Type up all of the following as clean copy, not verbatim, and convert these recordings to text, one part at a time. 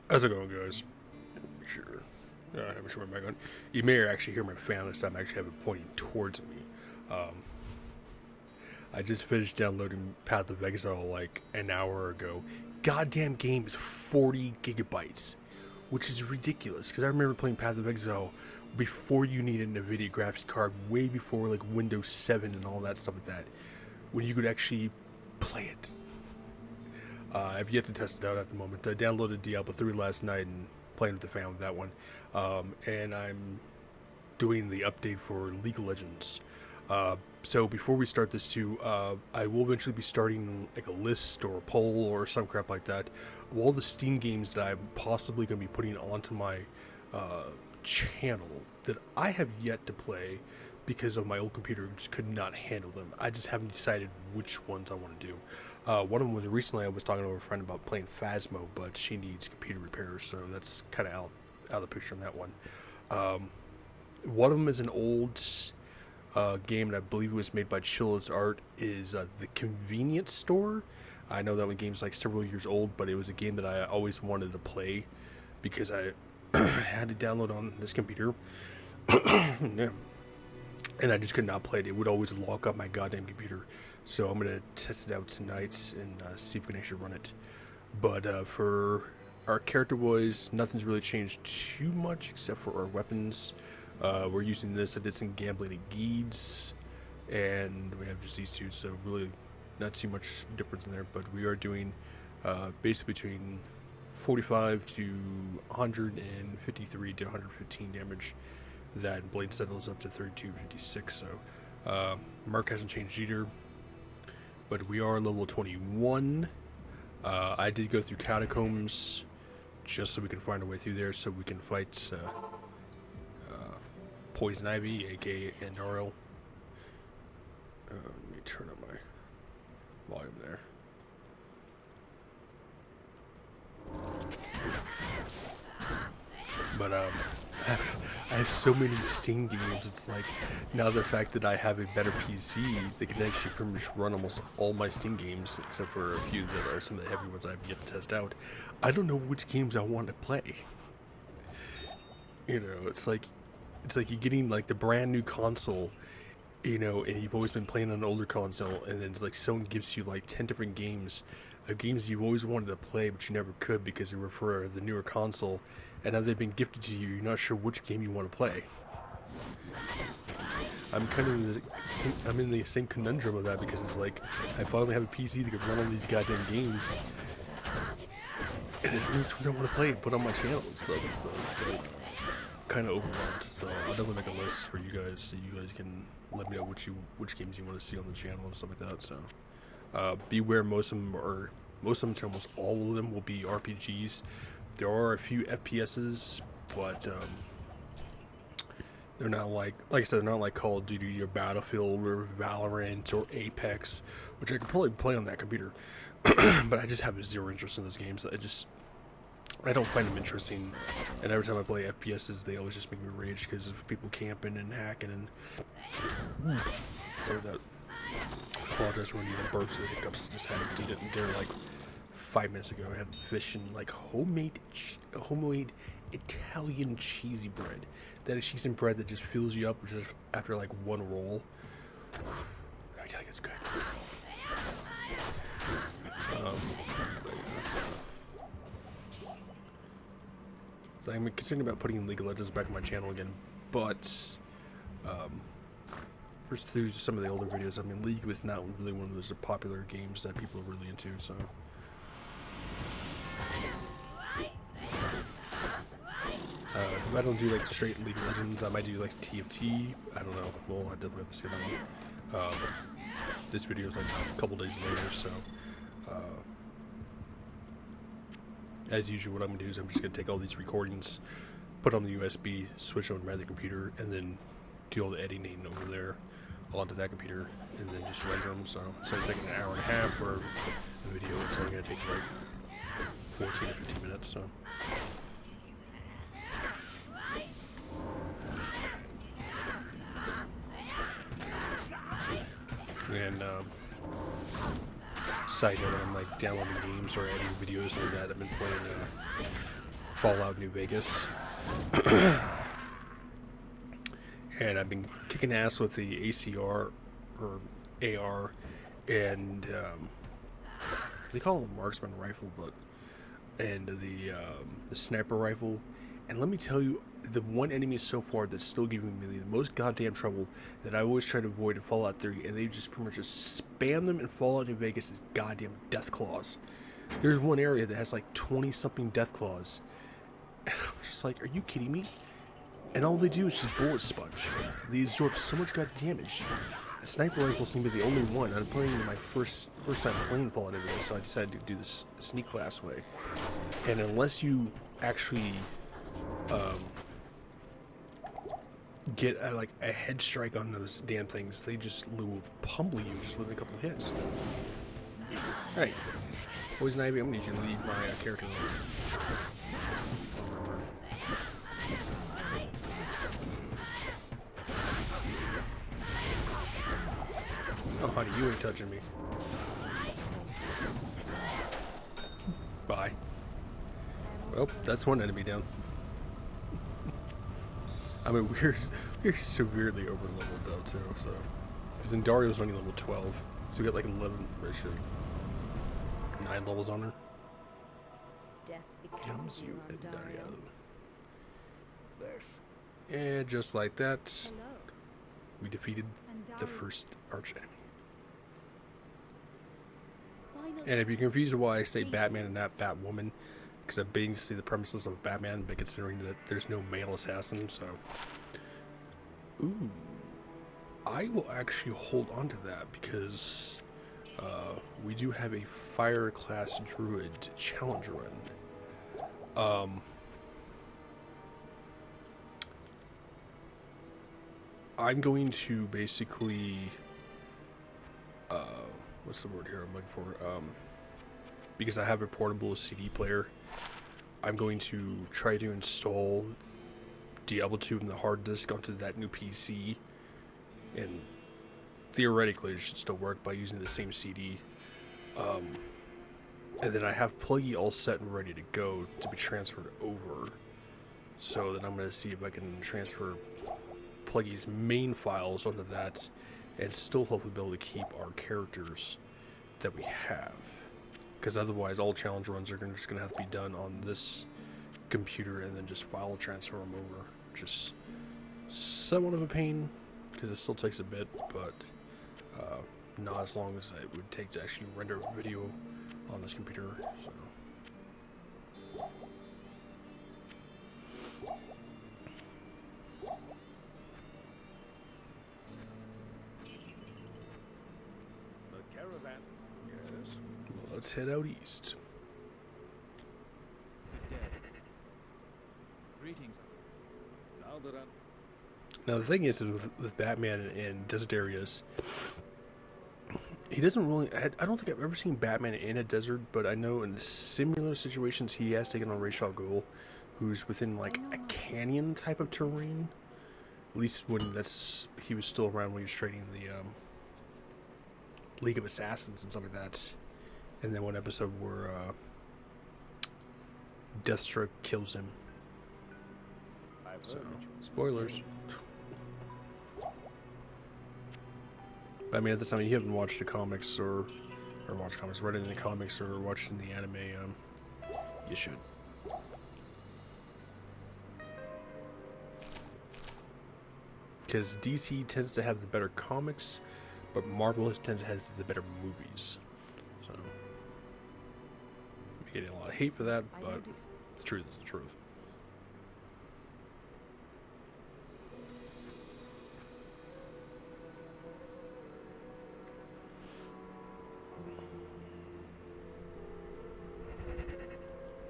How's it going, guys? Sure. I'm sure my gun. You may actually hear my fan this time. I actually have it pointing towards me. Um, I just finished downloading Path of Exile like an hour ago. Goddamn game is 40 gigabytes, which is ridiculous. Because I remember playing Path of Exile before you needed a NVIDIA graphics card, way before like Windows 7 and all that stuff like that, when you could actually play it. I've yet to test it out at the moment. I downloaded Diablo 3 last night and playing with the fam with that one. And I'm doing the update for League of Legends. So before we start this too, I will eventually be starting like a list or a poll or some crap like that of all the Steam games that I'm possibly going to be putting onto my channel that I have yet to play because of my old computer just could not handle them. I just haven't decided which ones I want to do. One of them was recently I was talking to a friend about playing Phasmo, but she needs computer repairs, so that's kind of out of the picture on that one. One of them is an old game, and I believe it was made by Chilla's Art, is The Convenience Store. I know that one game's like several years old, but it was a game that I always wanted to play because I had to download on this computer. Yeah. And I just could not play it. It would always lock up my goddamn computer. So I'm going to test it out tonight and see if we can actually run it. But for our character boys, nothing's really changed too much except for our weapons. We're using this. I did some gambling at Geeds, and we have just these two, so really not too much difference in there. But we are doing basically between 45 to 153 to 115 damage. That blade settles up to 3256, so Merc hasn't changed either, but we are level 21. I did go through catacombs just so we can find a way through there so we can fight Poison Ivy, aka NRL. Let me turn up my volume there. But I have so many Steam games. It's like now the fact that I have a better PC, they can actually pretty much run almost all my Steam games, except for a few that are some of the heavy ones I've yet to test out. I don't know which games I want to play. You know, it's like you're getting like the brand new console, you know, and you've always been playing on an older console, and then it's like someone gives you like 10 different games of games you've always wanted to play but you never could because they were for the newer console, and now they've been gifted to you. You're not sure which game you want to play. I'm kind of in the same conundrum of that because it's like I finally have a PC that can run all these goddamn games, and I don't know which ones I want to play and put on my channel and stuff. So it's like kind of overwhelmed. So I'll definitely make a list for you guys so you guys can let me know which games you want to see on the channel and stuff like that. So beware, most of them, almost all of them will be RPGs. There are a few FPSs, but they're not like I said, they're not like Call of Duty or Battlefield or Valorant or Apex, which I could probably play on that computer. But I just have zero interest in those games. I don't find them interesting, and every time I play FPSs, they always just make me rage because of people camping and hacking and so that. Apologize for any of the bursts of the hiccups. Just had to eat it dinner like 5 minutes ago. I had fish and like homemade Italian cheesy bread. That is cheese and bread that just fills you up just after like one roll. I tell you, it's good. So I'm considering about putting League of Legends back on my channel again, but first through some of the older videos, I mean, League was not really one of those popular games that people are really into, so. If I don't do like straight League of Legends, I might do like TFT. I don't know. Well, I definitely have to say that one. This video is like a couple days later, so. As usual, what I'm going to do is I'm just going to take all these recordings, put on the USB, switch on my computer, and then do all the editing over there onto that computer, and then just render them. So instead of taking an hour and a half for a video, it's only going to take like 14 or 15 minutes. So. And side note, I'm like downloading games or editing videos like that. I've been playing Fallout New Vegas. And I've been kicking ass with the ACR or AR and they call it a marksman rifle, but and the sniper rifle. And let me tell you, the one enemy so far that's still giving me the most goddamn trouble that I always try to avoid in Fallout 3, and they just pretty much just spam them in Fallout New Vegas, is goddamn death claws. There's one area that has like 20 something death claws, and I'm just like, are you kidding me? And all they do is just bullet sponge. They absorb so much goddamn damage. The sniper rifle seemed to be the only one. I'm playing my first time playing Fallout New Vegas, so I decided to do this sneak class way. And unless you actually get like a head strike on those damn things, they just will pummel you just with a couple of hits. Alright, Poison Ivy, I'm gonna need you to leave my character room. Oh honey, you ain't touching me. Bye. Well, that's one enemy down. I mean, we're severely over leveled though too, so because then Dario's only level 12, so we got like 11, actually 9 levels on her. Death Comes you on and Dario. Dario. And just like that, Hello. we defeated And the Dario. first arch enemy. Finally. And if you're confused why I say Batman and not Batwoman, because I'm basically the premises of Batman, but considering that there's no male assassin, so... Ooh. I will actually hold on to that, because we do have a fire class druid challenge run. I'm going to basically... what's the word here I'm looking for? Because I have a portable CD player, I'm going to try to install Diablo 2 and the hard disk onto that new PC, and theoretically it should still work by using the same CD. And then I have Pluggy all set and ready to go to be transferred over, so then I'm going to see if I can transfer Pluggy's main files onto that and still hopefully be able to keep our characters that we have. Because otherwise, all challenge runs are just going to have to be done on this computer and then just file transfer them over. Just somewhat of a pain, because it still takes a bit, but not as long as it would take to actually render a video on this computer. So. The caravan. Yes. Let's head out east. Good day. Greetings. Now that I'm... Now the thing is with Batman in desert areas, he doesn't really... I don't think I've ever seen Batman in a desert, but I know in similar situations he has taken on Ra's al Ghul, who's within like a canyon type of terrain. At least when he was still around when he was trading the League of Assassins and stuff like that. And then one episode where Deathstroke kills him. I've So, heard that you... spoilers. But I mean, at this time, you haven't watched the comics or watched comics, read it in the comics or watched in the anime, you should. Because DC tends to have the better comics, but Marvel tends to have the better movies. So, I'm getting a lot of hate for that, I but don't the truth is the truth.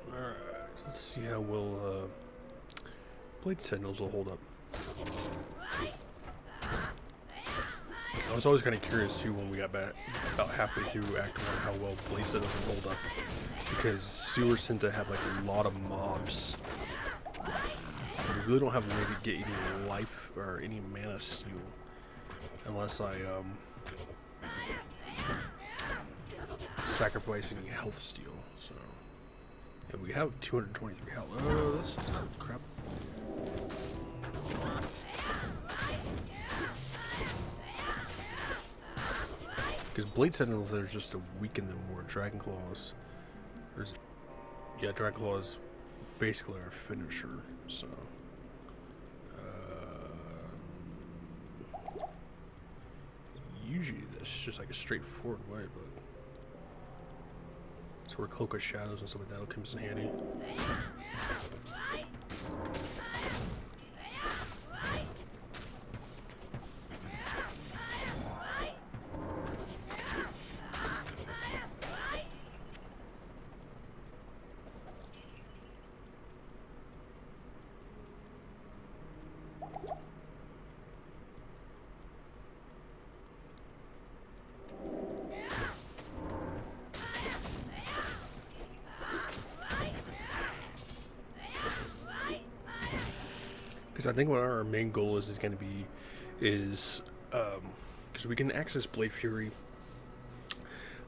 Alright, so let's see how well Blade Sentinels will hold up. I was always kind of curious too when we got back about halfway through Act 1 how well Blade Sentinels would hold up, because sewers tend to have like a lot of mobs. We really don't have a way to get any life or any mana steal unless I sacrifice any health steal. So And we have 223 health. Oh, this is crap. Because Blade Sentinels are just to weaken them more. Dragon Claws. Yeah, Dragon Claws basically our finisher. So. Usually that's just like a straightforward way, but. That's where Cloak of Shadows and stuff like that comes in handy. I think what our main goal is going to be is because we can access Blade Fury.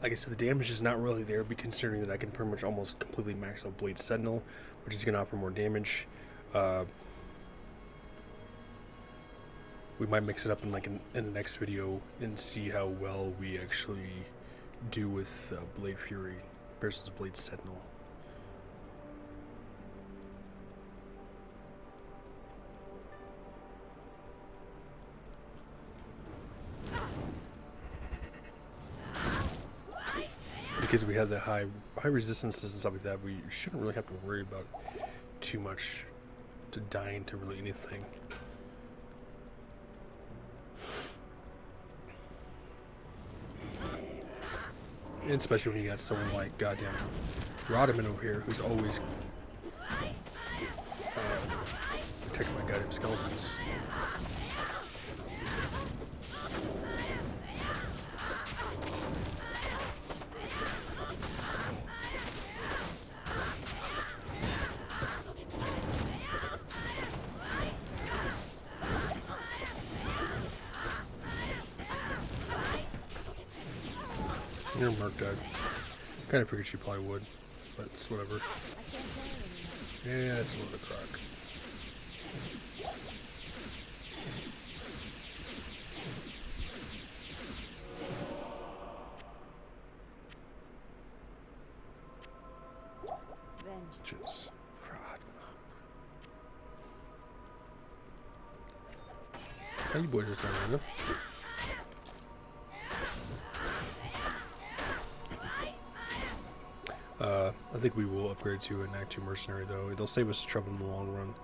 Like I said, the damage is not really there, but considering that I can pretty much almost completely max out Blade Sentinel, which is going to offer more damage. We might mix it up in in the next video and see how well we actually do with Blade Fury versus Blade Sentinel. Because we have the high resistances and stuff like that, we shouldn't really have to worry about too much to dying to really anything. And especially when you got someone like goddamn Rodman over here, who's always protected by goddamn skeletons. Your Merc died. Kind of figured she probably would, but it's whatever. Yeah, it's a little crock. Vengeance. Fraud. How you boys just done, you know? I think we will upgrade to an Act 2 Mercenary, though. It'll save us trouble in the long run.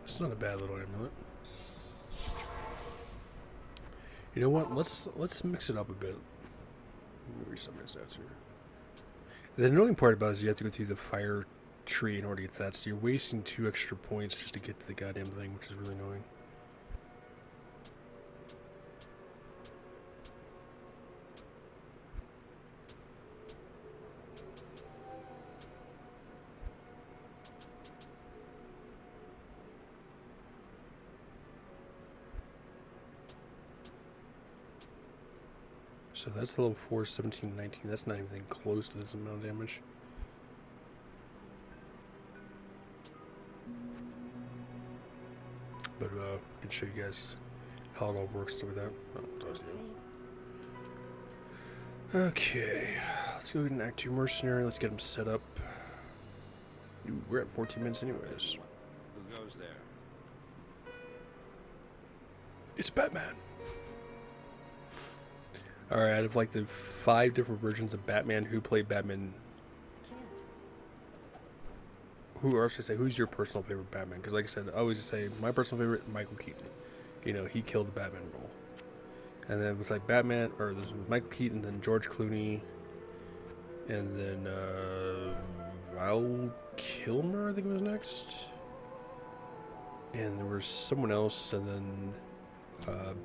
It's not a bad little amulet. You know what? Let's mix it up a bit. Let me read some of this out here. The annoying part about it is you have to go through the fire tree in order to get that, so you're wasting 2 extra points just to get to the goddamn thing, which is really annoying. So that's level 4, 17, 19. That's not even close to this amount of damage. But I can show you guys how it all works with that. Okay, let's go ahead and Act 2 Mercenary. Let's get him set up. Ooh, we're at 14 minutes anyways. Who goes there? It's Batman. Alright, out of like the 5 different versions of Batman, who played Batman? Or should I say, who's your personal favorite Batman? Because like I said, I always say, my personal favorite, Michael Keaton. You know, he killed the Batman role. And then it was like Batman, or this was Michael Keaton, then George Clooney, and then Val Kilmer, I think it was next. And there was someone else, and then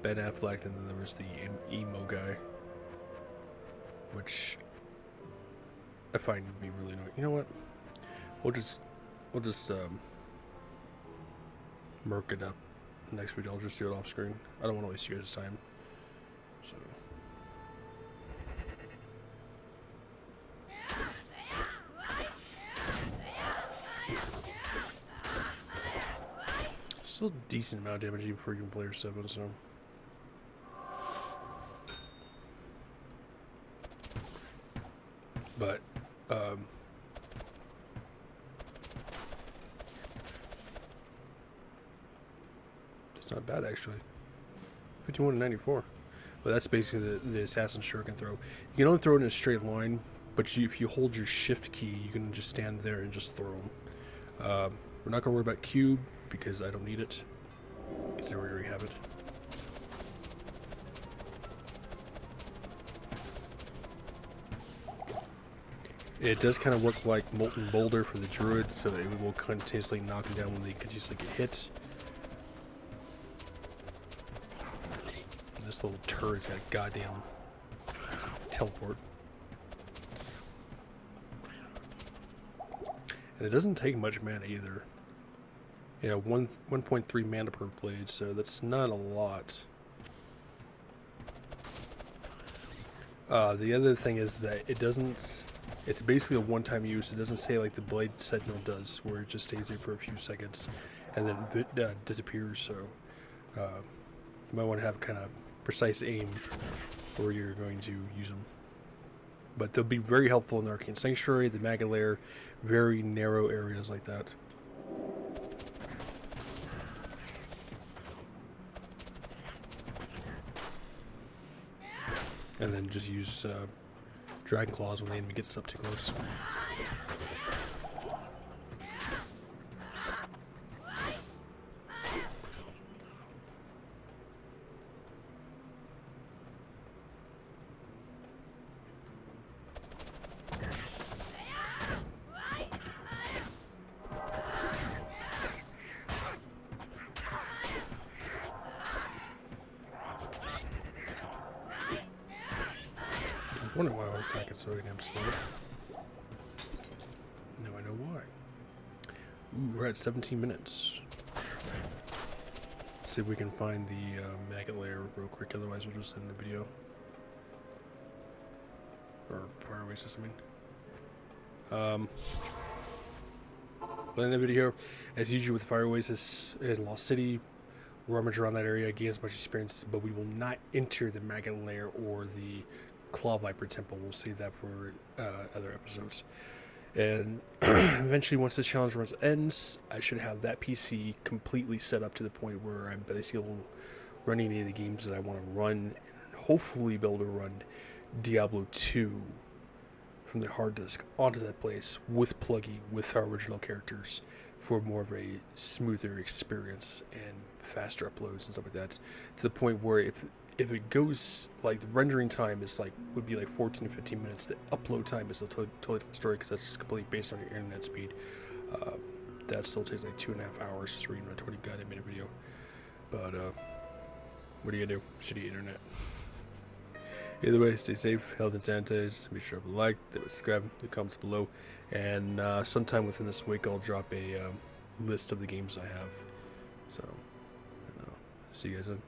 Ben Affleck, and then there was the emo guy, which I find to be really annoying. You know what? we'll just Merc it up next video. I'll just do it off screen. I don't want to waste you guys' time. So. Still a decent amount of damage even for even player 7, so. But, it's not bad actually. 51 to 94. But that's basically the assassin shuriken throw. You can only throw it in a straight line, but if you hold your shift key, you can just stand there and just throw them. We're not going to worry about cube because I don't need it. Because we already have it. It does kind of work like Molten Boulder for the druids, so it will continuously knock them down when they continuously get hit. And this little turret's got a goddamn teleport. And it doesn't take much mana either. Yeah, 1.3 mana per blade, so that's not a lot. The other thing is that it doesn't... It's basically a one-time use. It doesn't say like the Blade Sentinel does, where it just stays there for a few seconds and then it disappears. So you might want to have kind of precise aim where you're going to use them. But they'll be very helpful in the Arcane Sanctuary, the Maggot Lair, very narrow areas like that. And then just use Dragon Claws when the enemy gets up too close. I wonder why I was attacking so damn slow. Now I know why. Ooh, we're at 17 minutes. Let's see if we can find the Maggot Lair real quick, otherwise we'll just end the video. Or Fire Oasis, I mean. We'll end the video. As usual with Fire Oasis in Lost City, rummage around that area, gain as much experience, but we will not enter the Maggot Lair or the Claw Viper Temple. We'll save that for other episodes. And eventually, once this challenge runs ends, I should have that PC completely set up to the point where I'm basically running any of the games that I want to run, and hopefully be able to run Diablo 2 from the hard disk onto that place with pluggy with our original characters for more of a smoother experience and faster uploads and stuff like that, to the point where if it goes, like, the rendering time is would be like 14 to 15 minutes, the upload time is a totally different story, because that's just completely based on your internet speed. That still takes like 2.5 hours just reading a 20 goddamn minute video. But what are you gonna do? Shitty internet. Either way, stay safe, healthy and sanitize. Make sure to like, subscribe, the comments below, and sometime within this week I'll drop a list of the games I have. So, see you guys then.